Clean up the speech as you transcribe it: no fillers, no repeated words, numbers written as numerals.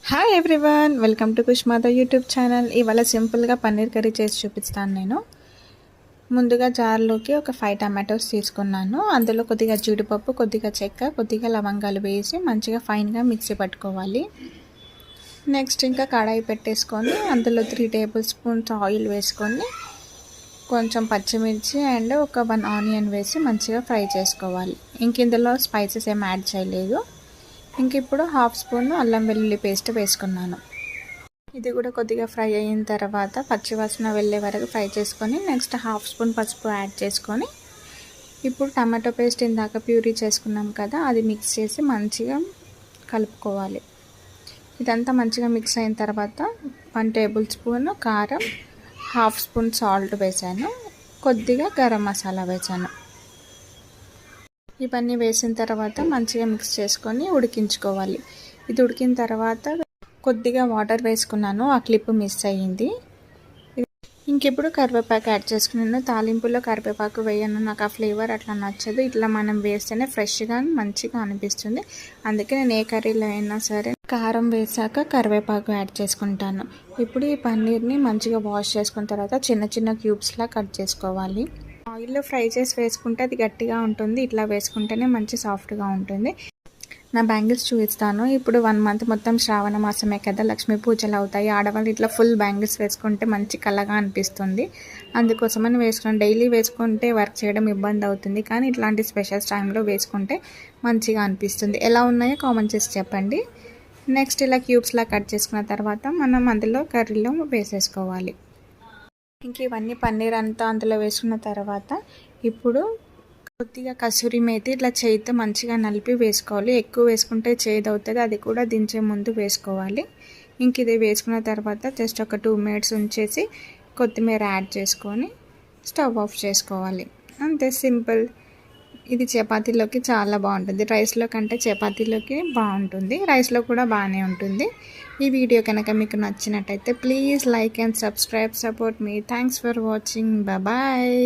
Hi everyone, welcome to Kushmada YouTube channel. ఇవాళ సింపుల్గా paneer curry చేసి చూపిస్తాను. నేను ముందుగా జార్లోకి ఒక 5 టమాటోస్ తీసుకున్నాను. అందులో కొద్దిగా జీడిపప్పు, కొద్దిగా చెక్క, కొద్దిగా లవంగాలు వేసి మంచిగా ఫైన్గా మిక్సీ పట్టుకోవాలి. నెక్స్ట్ ఇంకా కడాయి పెట్టేసుకొని అందులో 3 టేబుల్ స్పూన్స్ ఆయిల్ వేసుకొని కొంచెం పచ్చిమిర్చి అండ్ ఒక 1 ఆనియన్ వేసి మంచిగా ఫ్రై చేసుకోవాలి. ఇంక ఇందులో స్పైసెస్ ఏం యాడ్ చేయలేదు. ఇంక ఇప్పుడు 1/2 స్పూన్ అల్లం వెల్లుల్లి పేస్ట్ వేసుకున్నాను. ఇది కూడా కొద్దిగా ఫ్రై అయిన తర్వాత పచ్చివాసన వెళ్ళే వరకు ఫ్రై చేసుకొని నెక్స్ట్ 1/2 స్పూన్ పసుపు యాడ్ చేసుకొని ఇప్పుడు టమాటో పేస్ట్ ఇందాక ప్యూరీ చేసుకున్నాం కదా, అది మిక్స్ చేసి మంచిగా కలుపుకోవాలి. ఇదంతా మంచిగా మిక్స్ అయిన తర్వాత 1 టేబుల్ స్పూన్ కారం, 1/2 స్పూన్ సాల్ట్ వేసాను, కొద్దిగా గరం మసాలా వేసాను. ఇవన్నీ వేసిన తర్వాత మంచిగా మిక్స్ చేసుకొని ఉడికించుకోవాలి. ఇది ఉడికిన తర్వాత కొద్దిగా వాటర్ వేసుకున్నాను, ఆ క్లిప్ మిస్ అయ్యింది. ఇంకిప్పుడు కరివేపాకు యాడ్ చేసుకున్నాను. తాలింపులో కరివేపాకు వేయను, నాకు ఆ ఫ్లేవర్ అట్లా నచ్చదు. ఇట్లా మనం వేస్తేనే ఫ్రెష్గా మంచిగా అనిపిస్తుంది. అందుకే నేను ఏ కర్రీలో అయినా సరే కారం వేసాక కరివేపాకు యాడ్ చేసుకుంటాను. ఇప్పుడు ఈ పన్నీర్ని మంచిగా వాష్ చేసుకున్న తర్వాత చిన్న చిన్న క్యూబ్స్లా కట్ చేసుకోవాలి. ఆయిల్లో ఫ్రై చేసి వేసుకుంటే అది గట్టిగా ఉంటుంది, ఇట్లా వేసుకుంటేనే మంచి సాఫ్ట్గా ఉంటుంది. నా బ్యాంగిల్స్ చూపిస్తాను. ఇప్పుడు 1 మంత్ మొత్తం శ్రావణ మాసమే కదా, లక్ష్మీ పూజలు అవుతాయి. ఆడవాళ్ళు ఇట్లా ఫుల్ బ్యాంగిల్స్ వేసుకుంటే మంచి కళగా అనిపిస్తుంది. అందుకోసమని వేసుకున్నాను. డైలీ వేసుకుంటే వర్క్ చేయడం ఇబ్బంది అవుతుంది, కానీ ఇట్లాంటి స్పెషల్స్ టైంలో వేసుకుంటే మంచిగా అనిపిస్తుంది. ఎలా ఉన్నాయో కామెంట్ చేసి చెప్పండి. నెక్స్ట్ ఇలా క్యూబ్స్లా కట్ చేసుకున్న తర్వాత మనం అందులో కర్రీలో వేసేసుకోవాలి. ఇంక ఇవన్నీ పన్నీర్ అంతా అందులో వేసుకున్న తర్వాత ఇప్పుడు కొద్దిగా కసూరి మేతి ఇట్లా చేయితో మంచిగా నలిపి వేసుకోవాలి. ఎక్కువ వేసుకుంటే చేదు అవుతుంది, అది కూడా దించే ముందు వేసుకోవాలి. ఇంక ఇది వేసుకున్న తర్వాత జస్ట్ ఒక 2 మినిట్స్ ఉంచేసి కొత్తిమీర యాడ్ చేసుకొని స్టవ్ ఆఫ్ చేసుకోవాలి. అంతే, సింపుల్. ఇది చపాతీలోకి చాలా బాగుంటుంది. రైస్లో కంటే చపాతీలోకి బాగుంటుంది, రైస్లో కూడా బాగానే ఉంటుంది. ఈ వీడియో కనుక మీకు నచ్చినట్టయితే please like and subscribe, support me. Thanks for watching. Bye.